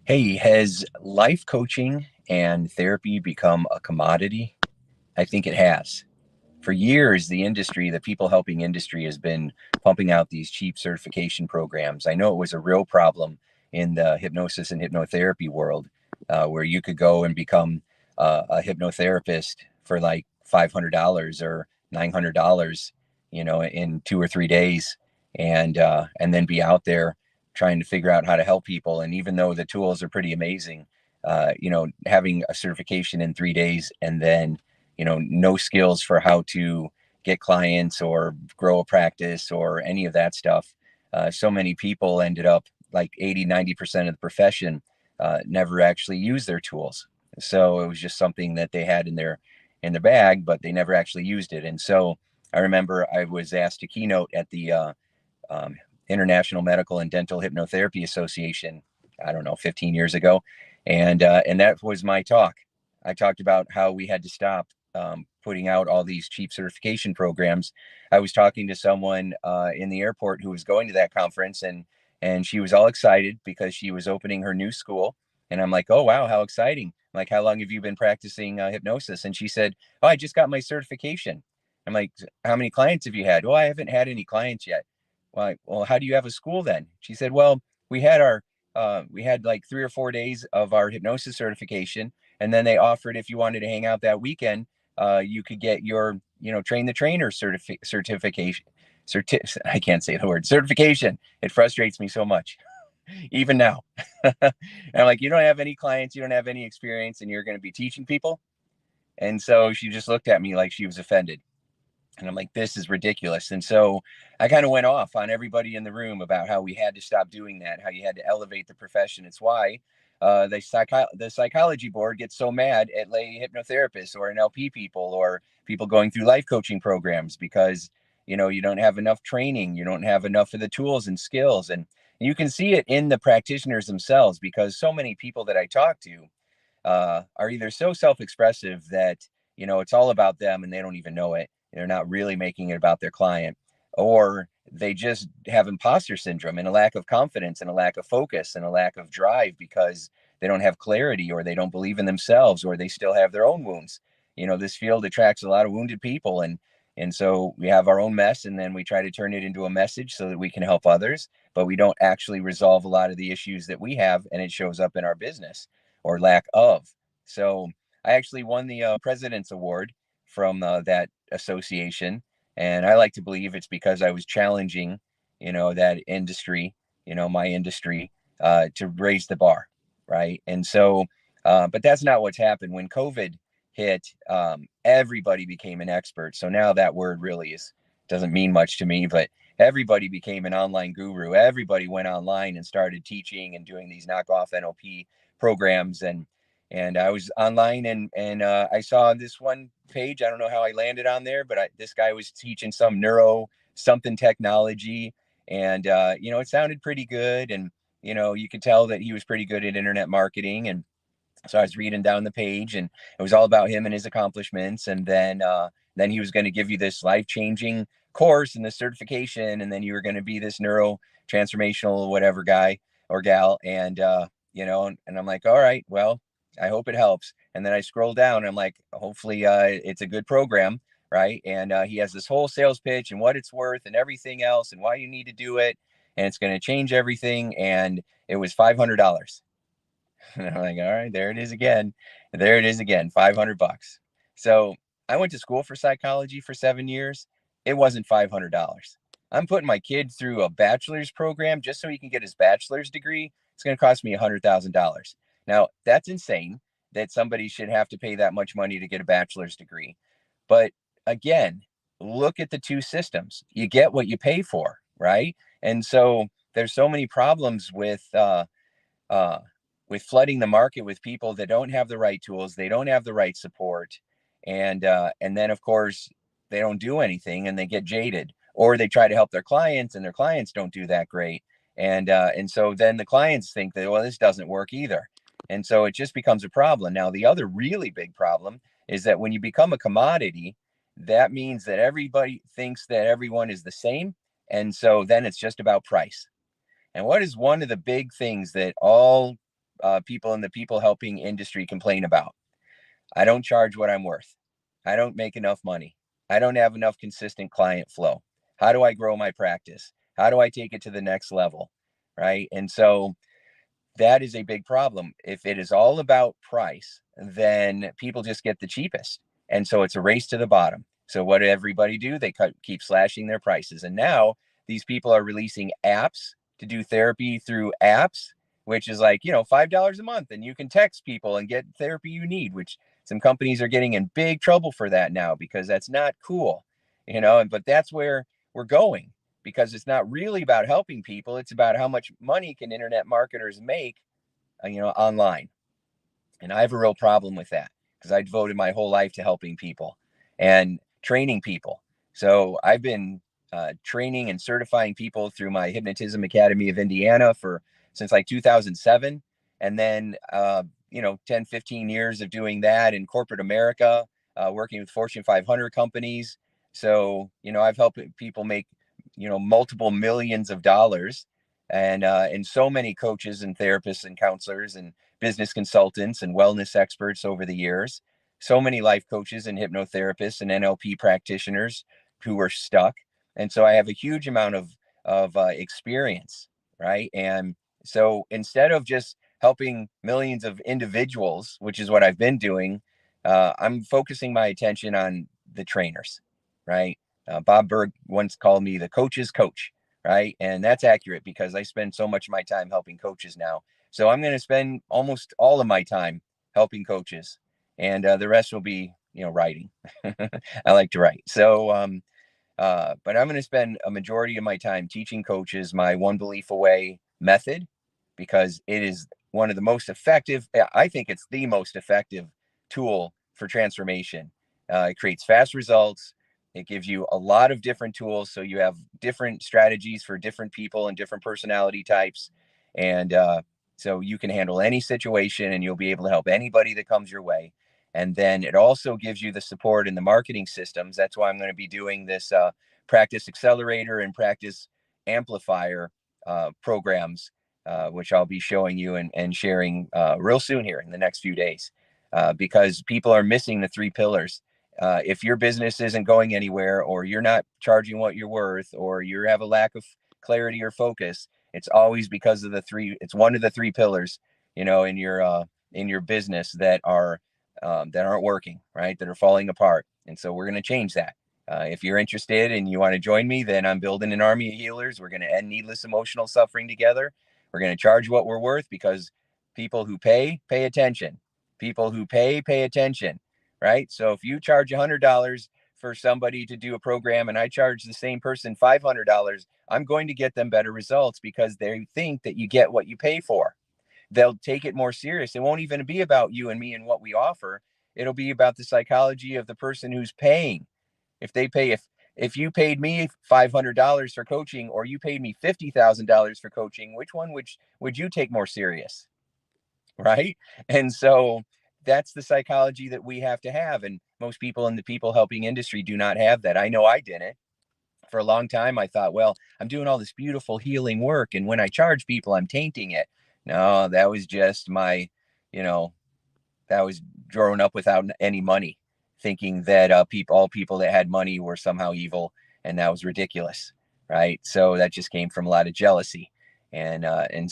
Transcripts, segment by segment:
Hey, has life coaching and therapy become a commodity? I think it has. For years, the people helping industry has been pumping out these cheap certification programs. I know it was a real problem in the hypnosis and hypnotherapy world, where you could go and become a hypnotherapist for like $500 or $900, in 2 or 3 days, and then be out there trying to figure out how to help people. And even though the tools are pretty amazing, having a certification in 3 days and then no skills for how to get clients or grow a practice or any of that stuff. So many people ended up like 80, 90% of the profession never actually used their tools. So it was just something that they had in their bag, but they never actually used it. And so I remember I was asked to keynote at the um, International Medical and Dental Hypnotherapy Association. I don't know, 15 years ago, and that was my talk. I talked about how we had to stop putting out all these cheap certification programs. I was talking to someone in the airport who was going to that conference, and she was all excited because she was opening her new school. And I'm like, oh wow, how exciting! I'm like, how long have you been practicing hypnosis? And she said, oh, I just got my certification. I'm like, how many clients have you had? Oh, I haven't had any clients yet. Well, how do you have a school then? She said, well, we had like 3 or 4 days of our hypnosis certification, and then they offered if you wanted to hang out that weekend, you could get your, train the trainer certification. I can't say the word certification. It frustrates me so much, even now. And I'm like, you don't have any clients, you don't have any experience, and you're going to be teaching people. And so she just looked at me like she was offended. And I'm like, this is ridiculous. And so I kind of went off on everybody in the room about how we had to stop doing that, how you had to elevate the profession. It's why the psychology board gets so mad at lay hypnotherapists or NLP people or people going through life coaching programs because, you don't have enough training, you don't have enough of the tools and skills. And you can see it in the practitioners themselves because so many people that I talk to are either so self-expressive that it's all about them and they don't even know it. They're not really making it about their client, or they just have imposter syndrome and a lack of confidence and a lack of focus and a lack of drive because they don't have clarity or they don't believe in themselves or they still have their own wounds. This field attracts a lot of wounded people, and so we have our own mess and then we try to turn it into a message so that we can help others, but we don't actually resolve a lot of the issues that we have, and it shows up in our business or lack of. So I actually won the President's Award from that association, and I like to believe it's because I was challenging, that industry, my industry, to raise the bar, right? And so, but that's not what's happened. When COVID hit, everybody became an expert. So now that word really is doesn't mean much to me, but everybody became an online guru. Everybody went online and started teaching and doing these knockoff NLP programs, and I was online and I saw this one page. I don't know how I landed on there, but this guy was teaching some neuro something technology, and it sounded pretty good, and you could tell that he was pretty good at internet marketing, and so I was reading down the page, and it was all about him and his accomplishments, and then he was going to give you this life changing course and this certification, and then you were going to be this neuro transformational whatever guy or gal, and I'm like, all right, well, I hope it helps. And then I scroll down, and I'm like, hopefully, it's a good program, right? And he has this whole sales pitch and what it's worth and everything else and why you need to do it, and it's going to change everything. And it was $500. And I'm like, all right, there it is again. There it is again, $500. So I went to school for psychology for 7 years. It wasn't $500. I'm putting my kid through a bachelor's program just so he can get his bachelor's degree. It's going to cost me $100,000. Now, that's insane that somebody should have to pay that much money to get a bachelor's degree. But again, look at the two systems. You get what you pay for, right? And so there's so many problems uh, with flooding the market with people that don't have the right tools, they don't have the right support, and then of course they don't do anything and they get jaded, or they try to help their clients and their clients don't do that great, and so then the clients think that, well, this doesn't work either, and so it just becomes a problem. Now, the other really big problem is that when you become a commodity, that means that everybody thinks that everyone is the same, and so then it's just about price. And what is one of the big things that all people in the people helping industry complain about. I don't charge what I'm worth. I don't make enough money. I don't have enough consistent client flow. How do I grow my practice? How do I take it to the next level? Right. And so that is a big problem. If it is all about price, then people just get the cheapest. And so it's a race to the bottom. So what did everybody do? They keep slashing their prices. And now these people are releasing apps to do therapy through apps, which is like, $5 a month, and you can text people and get therapy you need, which some companies are getting in big trouble for that now, because that's not cool, but that's where we're going, because it's not really about helping people. It's about how much money can internet marketers make, online. And I have a real problem with that, because I devoted my whole life to helping people and training people. So I've been training and certifying people through my Hypnotism Academy of Indiana since like 2007. And then, 10, 15 years of doing that in corporate America, working with Fortune 500 companies. So, I've helped people make, multiple millions of dollars, and so many coaches and therapists and counselors and business consultants and wellness experts over the years, so many life coaches and hypnotherapists and NLP practitioners who were stuck. And so I have a huge amount of experience, right? And so instead of just helping millions of individuals, which is what I've been doing, I'm focusing my attention on the trainers, right? Bob Berg once called me the coach's coach, right? And that's accurate, because I spend so much of my time helping coaches now. So I'm going to spend almost all of my time helping coaches, and the rest will be, writing. I like to write. So, but I'm going to spend a majority of my time teaching coaches my one belief away method, because it is one of the most effective. I think it's the most effective tool for transformation. It creates fast results. It gives you a lot of different tools. So you have different strategies for different people and different personality types. And so you can handle any situation, and you'll be able to help anybody that comes your way. And then it also gives you the support in the marketing systems. That's why I'm going to be doing this practice accelerator and practice amplifier programs, which I'll be showing you and sharing real soon here in the next few days, because people are missing the three pillars. If your business isn't going anywhere, or you're not charging what you're worth, or you have a lack of clarity or focus, it's always because of it's one of the three pillars, in your business that aren't working, right? That are falling apart. And so we're going to change that. If you're interested and you want to join me, then I'm building an army of healers. We're going to end needless emotional suffering together. We're going to charge what we're worth, because people who pay attention. People who pay attention, right? So if you charge $100 for somebody to do a program, and I charge the same person $500, I'm going to get them better results, because they think that you get what you pay for. They'll take it more serious. It won't even be about you and me and what we offer. It'll be about the psychology of the person who's paying. If you paid me $500 for coaching, or you paid me $50,000 for coaching, which one would you take more serious? Right? And so that's the psychology that we have to have. And most people in the people helping industry do not have that. I know I didn't. For a long time, I thought, well, I'm doing all this beautiful healing work, and when I charge people, I'm tainting it. No, that was just you know, that was growing up without any money, thinking that all people that had money were somehow evil, and that was ridiculous, right? So that just came from a lot of jealousy and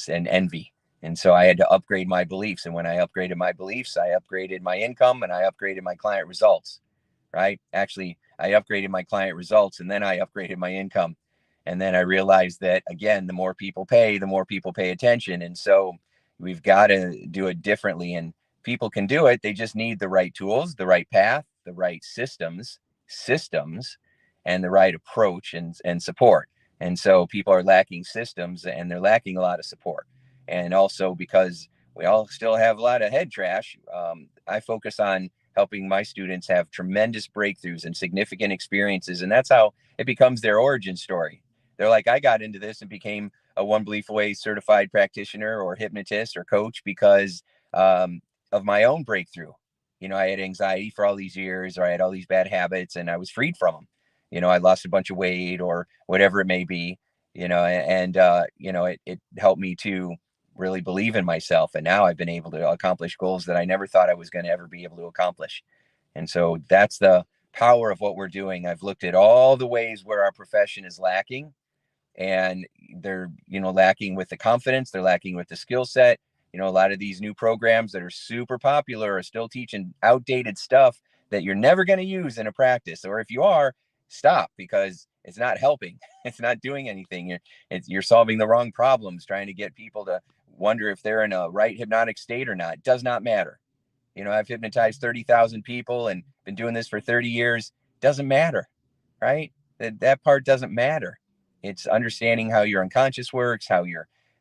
envy. And so I had to upgrade my beliefs. And when I upgraded my beliefs, I upgraded my income, and I upgraded my client results, right? Actually, I upgraded my client results, and then I upgraded my income. And then I realized that, again, the more people pay attention. And so we've got to do it differently. And people can do it. They just need the right tools, the right path, the right systems, and the right approach and support. And so people are lacking systems, and they're lacking a lot of support. And also, because we all still have a lot of head trash, I focus on helping my students have tremendous breakthroughs and significant experiences. And that's how it becomes their origin story. They're like, I got into this and became a One Belief Away certified practitioner or hypnotist or coach because of my own breakthrough. I had anxiety for all these years, or I had all these bad habits, and I was freed from them. I lost a bunch of weight or whatever it may be, and it helped me to really believe in myself. And now I've been able to accomplish goals that I never thought I was going to ever be able to accomplish. And so that's the power of what we're doing. I've looked at all the ways where our profession is lacking, and they're, lacking with the confidence, they're lacking with the skill set. A lot of these new programs that are super popular are still teaching outdated stuff that you're never going to use in a practice, or if you are, stop, because it's not helping. It's not doing anything. You're solving the wrong problems, trying to get people to wonder if they're in a right hypnotic state or not. It does not matter. I've hypnotized 30,000 people and been doing this for 30 years. Doesn't matter, right? That part doesn't matter. It's understanding how your unconscious works, how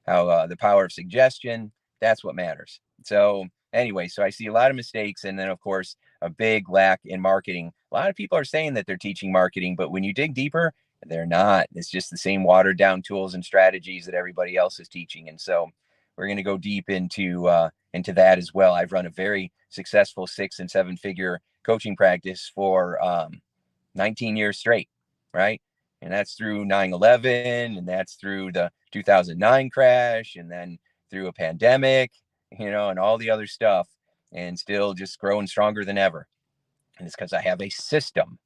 the power of suggestion. That's what matters. So anyway, so I see a lot of mistakes, and then of course a big lack in marketing. A lot of people are saying that they're teaching marketing, but when you dig deeper, they're not. It's just the same watered down tools and strategies that everybody else is teaching. And so we're going to go deep into that as well. I've run a very successful 6 and 7 figure coaching practice for 19 years straight, right? And that's through 9/11, and that's through the 2009 crash, and then through a pandemic, and all the other stuff, and still just growing stronger than ever. And it's because I have a system,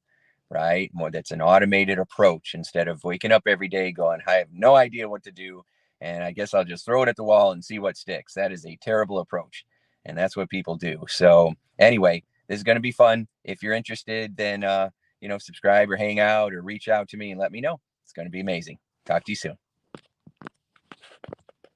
right? More, that's an automated approach, instead of waking up every day going, I have no idea what to do, and I guess I'll just throw it at the wall and see what sticks. That is a terrible approach, and that's what people do. So anyway, this is going to be fun. If you're interested, then subscribe or hang out or reach out to me and let me know. It's going to be amazing. Talk to you soon.